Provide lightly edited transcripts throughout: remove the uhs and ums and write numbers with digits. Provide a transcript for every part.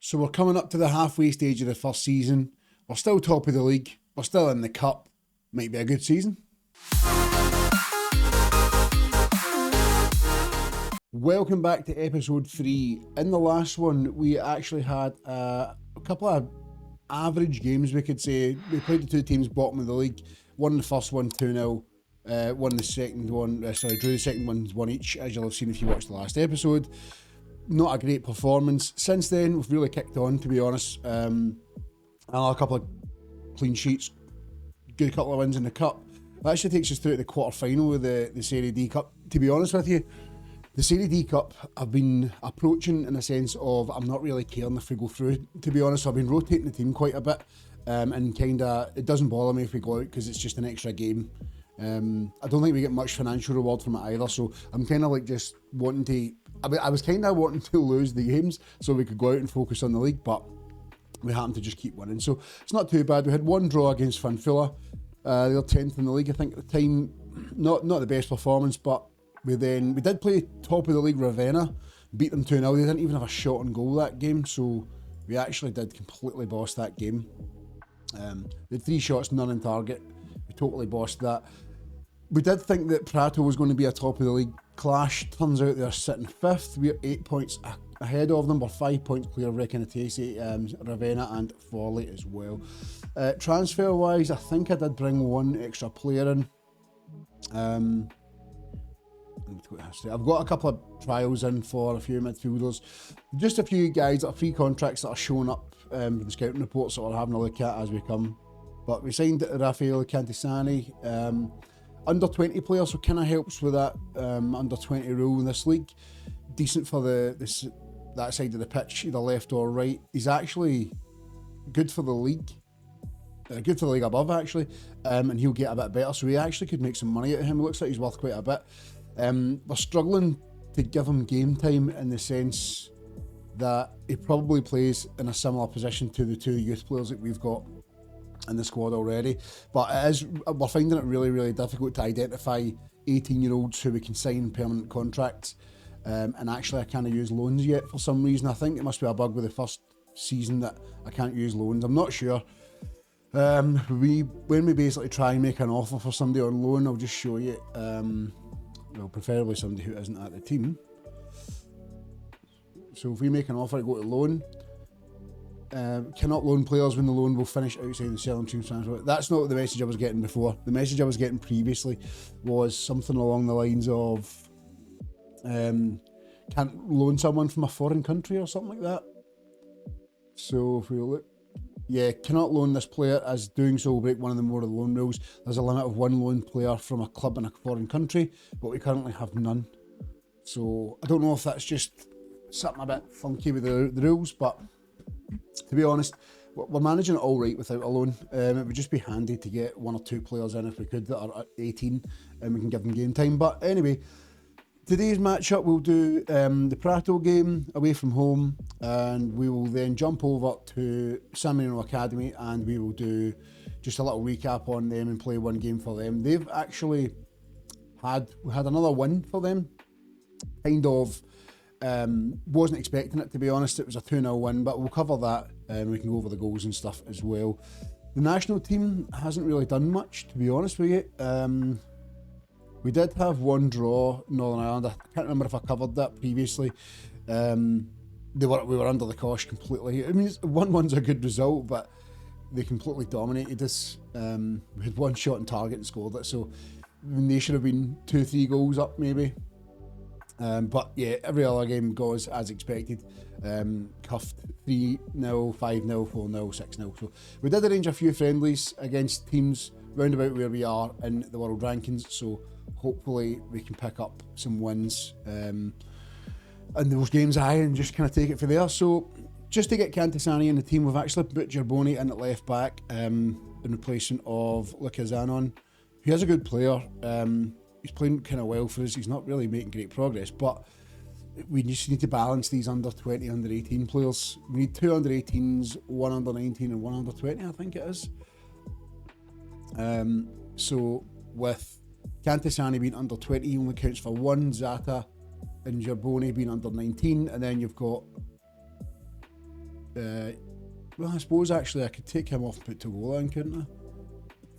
So we're coming up to the halfway stage of the first season. We're still top of the league. We're still in the cup. Might be a good season. Welcome back to episode 3. In the last one, we actually had a couple of average games, we could say. We played the two teams bottom of the league. Won the first one 2-0. Won the second one, drew the second one 1 each, as you'll have seen if you watched the last episode. Not a great performance. Since then, we've really kicked on, to be honest. A couple of clean sheets, good couple of wins in the cup. That actually takes us through to the quarter-final of the Serie D Cup. To be honest with you, the Serie D Cup I've been approaching in a sense of I'm not really caring if we go through, to be honest. I've been rotating the team quite a bit, and it doesn't bother me if we go out because it's just an extra game. I don't think we get much financial reward from it either, so I'm kind of like just wanting to... I was kind of wanting to lose the games so we could go out and focus on the league, but we happened to just keep winning. So it's not too bad. We had one draw against Fanfula. They're 10th in the league, I think, at the time. Not the best performance, but we did play top of the league Ravenna, beat them 2-0. They didn't even have a shot on goal that game, so we actually did completely boss that game. They had 3 shots, none on target. We totally bossed that. We did think that Prato was going to be a top of the league clash. Turns out they're sitting 5th. We're 8 points ahead of them. We're 5 points clear of Recanatesi, Ravenna and Forley as well. Transfer wise, I think I did bring one extra player in. I've got a couple of trials in for a few midfielders. Just a few guys that are free contracts that are showing up in the scouting reports that we're having a look at as we come. But we signed Raffaele Cantisani. Under 20 player, so kind of helps with that under 20 rule in this league. Decent for that side of the pitch, either left or right. He's actually good for the league. Good for the league above, actually. And he'll get a bit better, so we actually could make some money out of him. It looks like he's worth quite a bit. We're struggling to give him game time in the sense that he probably plays in a similar position to the 2 youth players that we've got in the squad already, but we're finding it really, really difficult to identify 18-year-olds who we can sign permanent contracts, and actually I can't use loans yet for some reason. I think it must be a bug with the first season that I can't use loans. I'm not sure. When we basically try and make an offer for somebody on loan, I'll just show you, preferably somebody who isn't at the team. So if we make an offer to go to loan, cannot loan players when the loan will finish outside the selling team's transfer. That's not the message I was getting before. The message I was getting previously was something along the lines of can't loan someone from a foreign country or something like that. So if we look, cannot loan this player, as doing so will break one of the more of the loan rules. There's a limit of 1 loan player from a club in a foreign country, but we currently have none. So I don't know if that's just something a bit funky with the rules, but to be honest, we're managing it all right without a loan. It would just be handy to get 1 or 2 players in if we could that are 18 and we can give them game time. But anyway, today's matchup we'll do the Prato game away from home, and we will then jump over to San Marino Academy and we will do just a little recap on them and play 1 game for them. They've actually had another win for them. Kind of wasn't expecting it, to be honest. It was a 2-0 win, but we'll cover that and we can go over the goals and stuff as well. The national team hasn't really done much, to be honest with you. We did have 1 draw, Northern Ireland. I can't remember if I covered that previously. We were under the cosh completely. I mean, 1-1's a good result, but they completely dominated us. We had 1 shot on target and scored it, so they should have been 2-3 goals up maybe. But yeah, every other game goes as expected. Cuffed 3-0, 5-0, 4-0, 6-0. So we did arrange a few friendlies against teams round about where we are in the world rankings, so hopefully we can pick up some wins in those games and just kind of take it from there. So just to get Cantisani in the team, we've actually put Gerboni in at left back in replacement of Luca Zanon, who is a good player. He's playing kind of well for us. He's not really making great progress, but we just need to balance these under 20, under 18 players. We need 2 under 18s, 1 under 19 and 1 under 20, I think it is. So with Cantisani being under 20, he only counts for 1, Zata and Gerboni being under 19, and then you've got Well, I suppose actually I could take him off and put Togola in, couldn't I?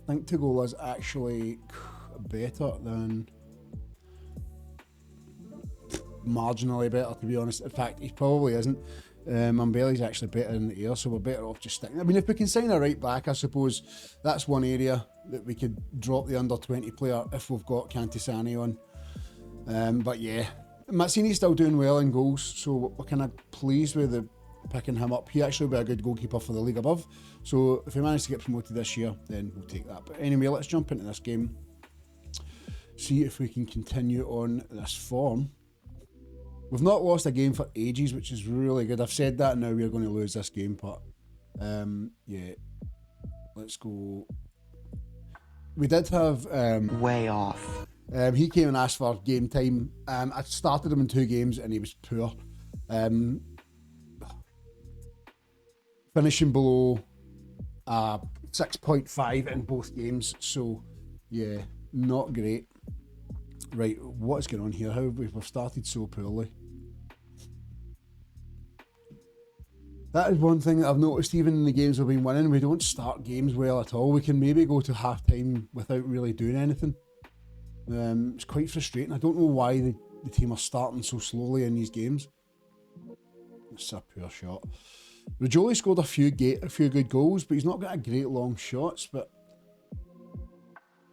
I think Togola's actually better than... marginally better, to be honest. In fact, he probably isn't. Mbele's actually better in the air, so we're better off just sticking. I mean, if we can sign a right back, I suppose that's one area that we could drop the under 20 player if we've got Cantisani on. But yeah, Mazzini's still doing well in goals, so we're kind of pleased with the picking him up. He actually will be a good goalkeeper for the league above. So if we manage to get promoted this year, then we'll take that. But anyway, let's jump into this game. See if we can continue on this form. We've not lost a game for ages, which is really good. I've said that, and now we're going to lose this game, but yeah, let's go. We did have way off. He came and asked for game time. I started him in 2 games, and he was poor. Finishing below 6.5 in both games, so yeah, not great. Right, what is going on here? How have we've started so poorly? That is one thing that I've noticed. Even in the games we've been winning, we don't start games well at all. We can maybe go to half time without really doing anything. It's quite frustrating. I don't know why the team are starting so slowly in these games. It's a poor shot. Rajoli scored a few good goals, but he's not got a great long shots. But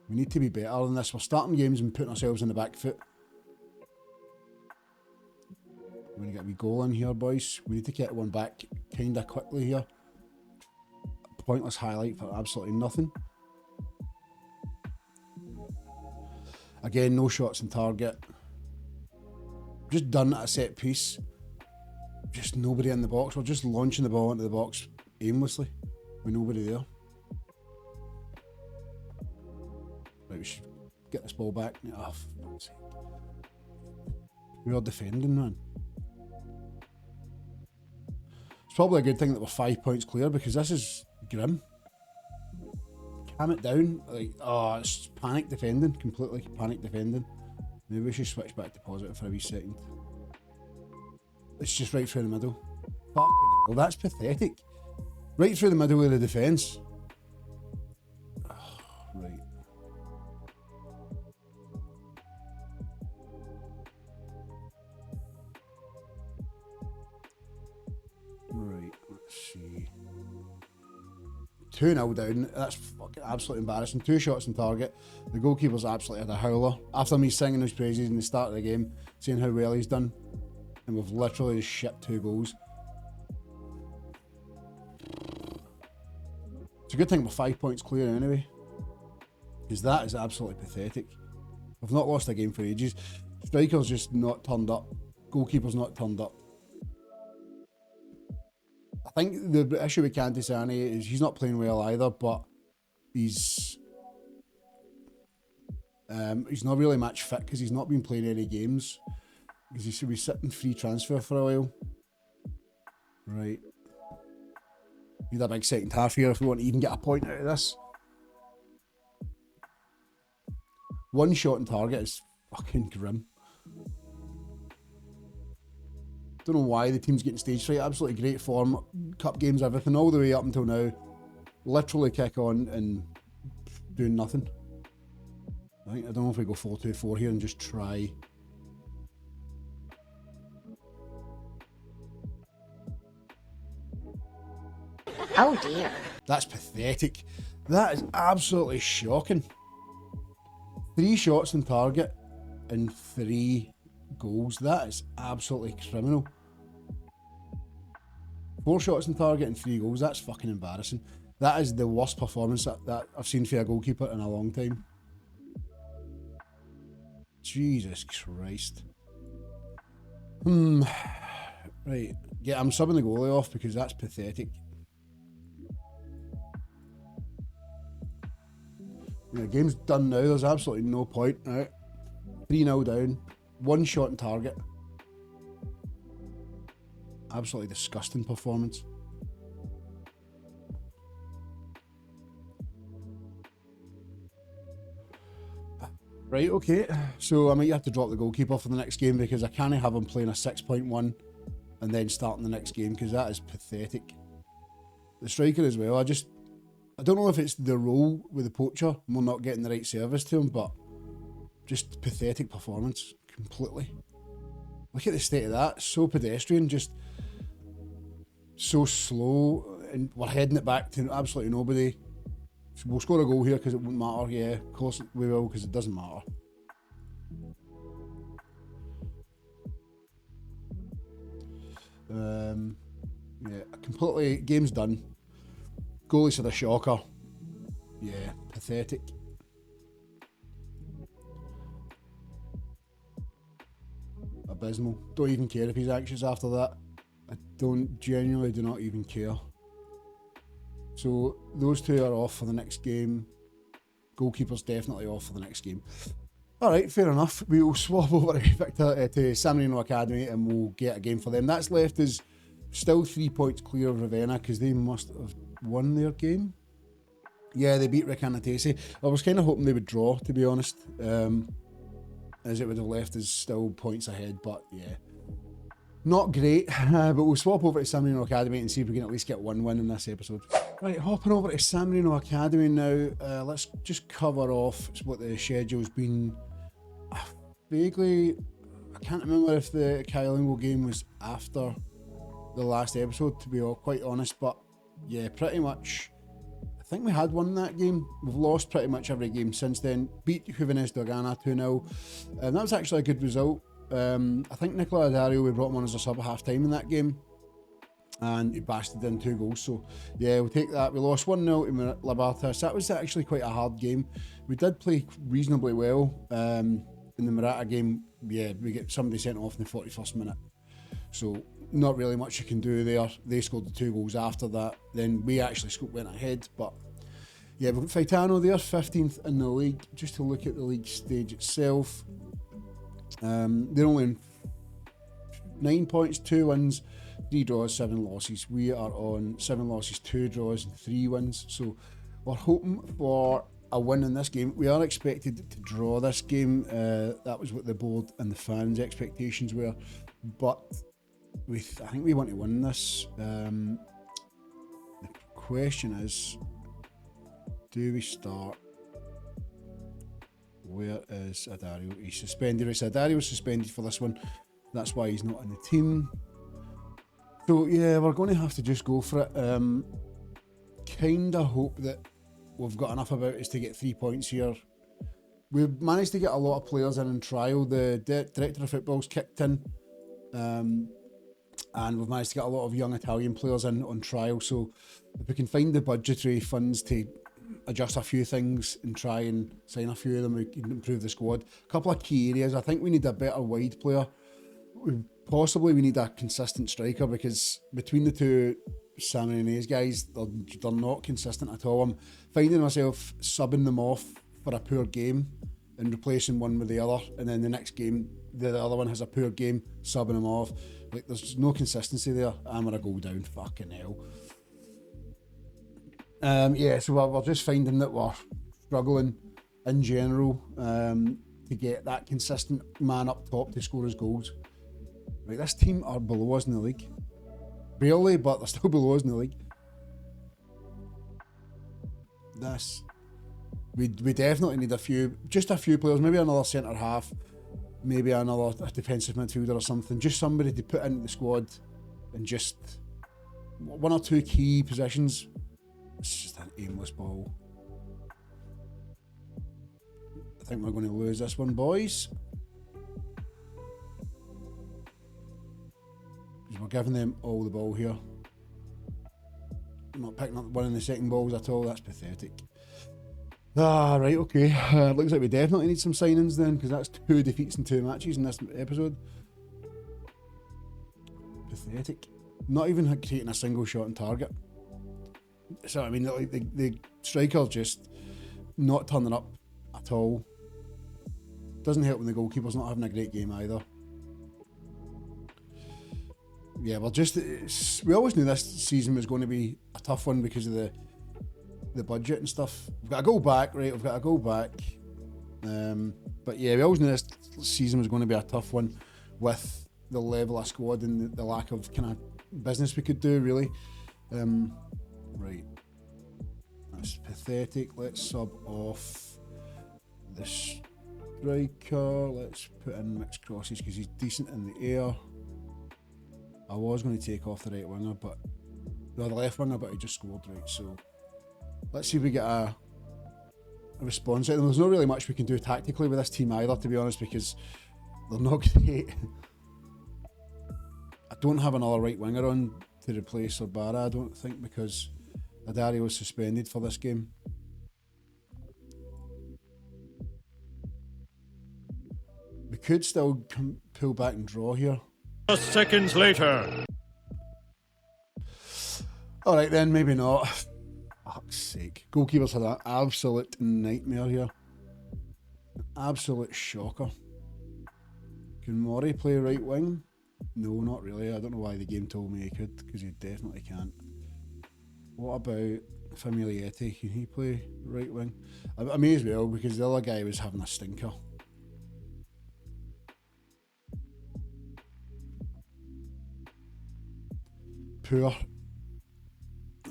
we need to be better than this. We're starting games and putting ourselves in the back foot. We're going to get a wee goal in here, boys. We need to get one back kind of quickly here. A pointless highlight for absolutely nothing. Again, no shots on target. Just done at a set piece. Just nobody in the box. We're just launching the ball into the box aimlessly with nobody there. Right, we should get this ball back. Oh, for fuck's sake. We are defending, man. It's probably a good thing that we're 5 points clear, because this is grim. Calm it down. Like, oh, it's panic defending. Completely panic defending. Maybe we should switch back to positive for a wee second. It's just right through the middle. Fucking hell, that's pathetic. Right through the middle of the defence. Oh, right. Right, let's see. 2-0 down. That's fucking absolutely embarrassing. 2 shots on target. The goalkeeper's absolutely had a howler. After me singing his praises in the start of the game, saying how well he's done, and we've literally just shipped 2 goals. It's a good thing we're 5 points clear anyway, because that is absolutely pathetic. We've not lost a game for ages. Striker's just not turned up. Goalkeeper's not turned up. I think the issue with Cantisani is he's not playing well either, but he's not really match fit because he's not been playing any games. Because he should be sitting free transfer for a while. Right. Need a big second half here if we want to even get a point out of this. 1 shot on target is fucking grim. Don't know why the team's getting stage fright. Absolutely great form. Cup games, everything, all the way up until now. Literally kick on and doing nothing. I don't know if we go 4-2-4 here and just try. Oh dear. That's pathetic. That is absolutely shocking. 3 shots on target and 3 goals. That is absolutely criminal. 4 shots on target and 3 goals. That's fucking embarrassing. That is the worst performance that I've seen for a goalkeeper in a long time. Jesus Christ. Right. Yeah, I'm subbing the goalie off because that's pathetic. Yeah, game's done now. There's absolutely no point. Right. 3-0 down. 1 shot on target. Absolutely disgusting performance. Right, okay. So I might have to drop the goalkeeper for the next game because I can't have him playing a 6.1 and then starting the next game, because that is pathetic. The striker as well, I don't know if it's the role with the poacher and we're not getting the right service to him, but just pathetic performance completely. Look at the state of that, so pedestrian, just so slow, and we're heading it back to absolutely nobody. So we'll score a goal here because it won't matter. Yeah, of course we will, because it doesn't matter. Yeah, completely, game's done. Goalies had a shocker. Yeah, pathetic. Abysmal. Don't even care if he's anxious after that. I genuinely do not even care. So those two are off for the next game. Goalkeeper's definitely off for the next game. Alright, fair enough. We'll swap over to San Marino Academy and we'll get a game for them. That's left us still 3 points clear of Ravenna, because they must have won their game. Yeah, they beat Recanatese. I was kind of hoping they would draw, to be honest, as it would have left us still points ahead, but yeah. Not great, but we'll swap over to San Marino Academy and see if we can at least get one win in this episode. Right, hopping over to San Marino Academy now. Let's just cover off what the schedule's been. Vaguely, I can't remember if the Kyle game was after the last episode, to be quite honest, but yeah, pretty much. I think we had won that game. We've lost pretty much every game since then. Beat Juvenes Dogana 2-0, and that was actually a good result. I think Nicola Dario, we brought him on as a sub at half time in that game, and he bashed in 2 goals. So yeah, we'll take that. We lost 1-0 to Libertas. That was actually quite a hard game. We did play reasonably well in the Murata game. Yeah, we get somebody sent off in the 41st minute, so not really much you can do there. They scored the 2 goals after that. Then we actually went ahead, but yeah, we've got Faitano there, 15th in the league. Just to look at the league stage itself, they're only in 9 points, 2 wins, 3 draws, 7 losses. We are on 7 losses, 2 draws and 3 wins. So we're hoping for a win in this game. We are expected to draw this game. That was what the board and the fans' expectations were. But I think we want to win this. The question is, do we start? Where is Adario? He's suspended. Right, so Adario's suspended for this one. That's why he's not in the team. So yeah, we're going to have to just go for it. Kinda hope that we've got enough about us to get 3 points here. We've managed to get a lot of players in trial. The director of football's kicked in. And we've managed to get a lot of young Italian players in on trial. So if we can find the budgetary funds to adjust a few things and try and sign a few of them, we can improve the squad. A couple of key areas. I think we need a better wide player. Possibly we need a consistent striker, because between the two San Marinese guys, they're not consistent at all. I'm finding myself subbing them off for a poor game and replacing one with the other, and then the next game the other one has a poor game, subbing them off. Like, there's no consistency there. I'm gonna go down, fucking hell. Yeah, so we're just finding that we're struggling in general to get that consistent man up top to score his goals. Right, this team are below us in the league. Barely, but they're still below us in the league. We definitely need just a few players, maybe another centre half, maybe another defensive midfielder or something. Just somebody to put into the squad, and just 1 or 2 key positions. It's just an aimless ball. I think we're going to lose this one, boys. Because we're giving them all the ball here. I'm not picking up one of the second balls at all. That's pathetic. Right, okay. Looks like we definitely need some signings then, because that's 2 defeats in 2 matches in this episode. Pathetic. Not even creating a single shot on target. So, I mean, the striker's just not turning up at all. Doesn't help when the goalkeeper's not having a great game either. Yeah, we always knew this season was going to be a tough one because of the budget and stuff. We've got to go back, right? We've got to go back. But yeah, we always knew this season was going to be a tough one with the level of squad and the lack of kind of business we could do, really. Right. That's pathetic. Let's sub off the striker. Let's put in mixed crosses because he's decent in the air. I was going to take off the right winger, but the left winger, but he just scored, right? So let's see if we get a response out of them. There's not really much we can do tactically with this team either, to be honest, because they're not great. I don't have another right winger on to replace Orbara, I don't think, because Adari was suspended for this game. We could still pull back and draw here. Just seconds later. Alright then, maybe not. Fuck's sake. Goalkeepers had an absolute nightmare here. An absolute shocker. Can Murray play right wing? No, not really. I don't know why the game told me he could, because he definitely can't. What about Familietti? Can he play right wing? I may as well, because the other guy was having a stinker. Poor.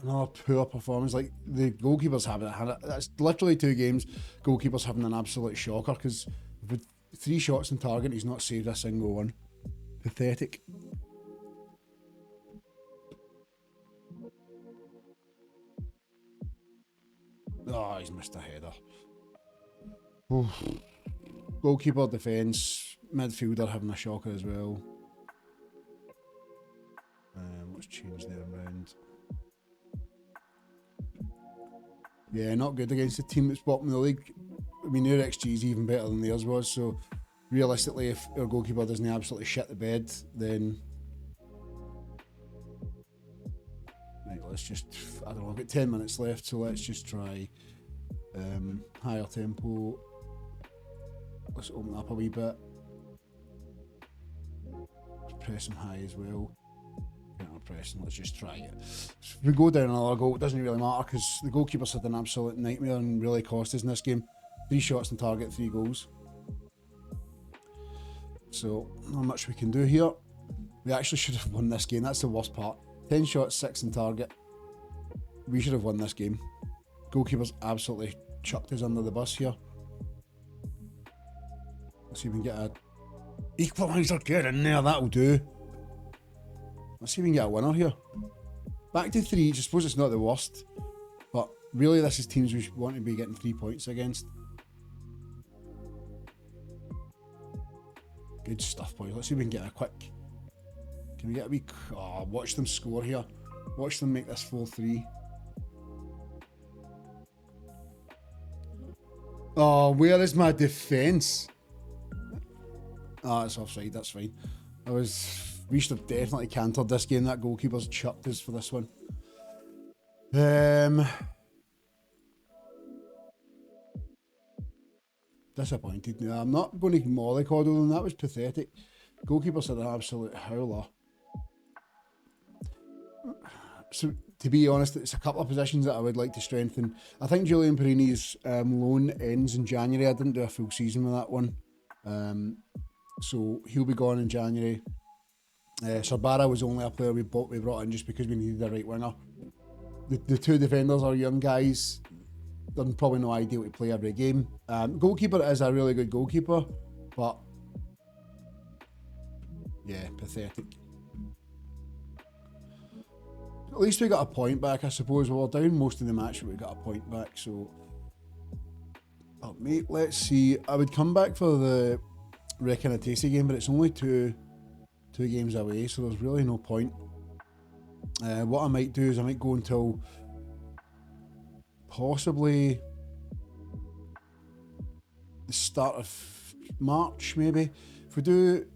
Another poor performance. Like, the goalkeepers haven't had it. That's literally 2 games. Goalkeepers having an absolute shocker, because with 3 shots on target, he's not saved a single one. Pathetic. Oh, he's missed a header. Oof. Goalkeeper, defence, midfielder having a shocker as well. Let's change them around. Yeah, not good against a team that's bottom of the league. I mean, their XG is even better than theirs was, so realistically, if our goalkeeper doesn't absolutely shit the bed, then... Right, let's just... I don't know, I've got 10 minutes left, so let's just try higher tempo. Let's open up a wee bit. Let's press them high as well. Pressing, let's just try it. If we go down another goal, it doesn't really matter, because the goalkeepers had an absolute nightmare and really cost us in this game. 3 shots on target, 3 goals. So, not much we can do here. We actually should have won this game, that's the worst part. 10 shots, 6 on target. We should have won this game. Goalkeepers absolutely chucked us under the bus here. Let's see if we can get a equaliser. Get in there, that'll do. Let's see if we can get a winner here. Back to 3, I suppose it's not the worst, but really this is teams we want to be getting 3 points against. Good stuff, boys. Let's see if we can get a quick... Can we get a wee... Oh, watch them score here. Watch them make this 4-3. Oh, where is my defence? Oh, it's offside, that's fine. We should have definitely cantered this game. That goalkeeper's chucked us for this one. Disappointed. No, I'm not going to mollycoddle them. That was pathetic. Goalkeepers had an absolute howler. So, to be honest, it's a couple of positions that I would like to strengthen. I think Julian Perini's loan ends in January. I didn't do a full season with that one. So, he'll be gone in January. Sorbara was only a player we brought in just because we needed a right winger. The 2 defenders are young guys. They're probably no ideal to play every game. Goalkeeper is a really good goalkeeper, but yeah, pathetic. At least we got a point back, I suppose. We were down most of the match, but we got a point back, so... Oh, mate, let's see. I would come back for the Recanatesi game, but it's only 2 games away, so there's really no point. What I might do is I might go until possibly the start of March, maybe. If we do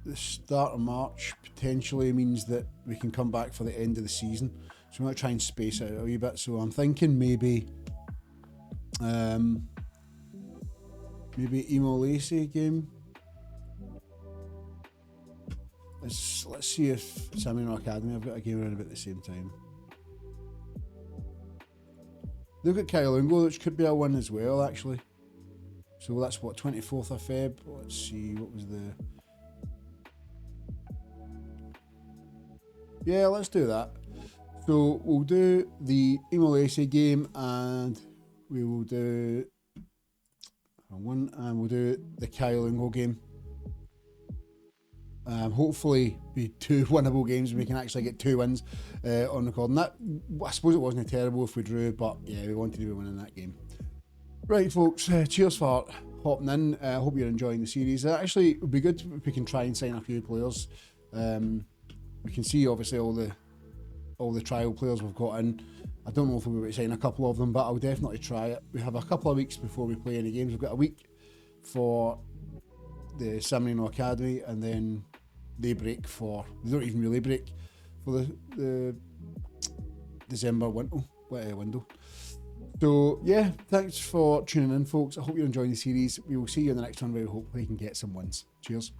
the start of March, potentially means that we can come back for the end of the season. So we might try and space it out a wee bit. So I'm thinking maybe Imo Lacey game. Let's see if San Marino Academy have got a game around about the same time. Look at Kylungo, which could be a win as well, actually. So that's what, 24th of Feb? Let's see, what was the... Yeah, let's do that. So we'll do the Imolese game, and we will do we'll do the Kyle game. Hopefully be 2 winnable games and we can actually get 2 wins on record. And that, I suppose it wasn't terrible if we drew, but yeah, we wanted to be winning that game. Right, folks, cheers for hopping in. I hope you're enjoying the series. Actually, it would be good if we can try and sign a few players. We can see obviously all the trial players we've got in. I don't know if we'll be able to sign a couple of them, but I'll definitely try it. We have a couple of weeks before we play any games. We've got a week for the San Marino Academy, and then they don't even really break for the December window. So yeah, thanks for tuning in, folks. I hope you're enjoying the series. We will see you in the next one where we hopefully can get some wins. Cheers.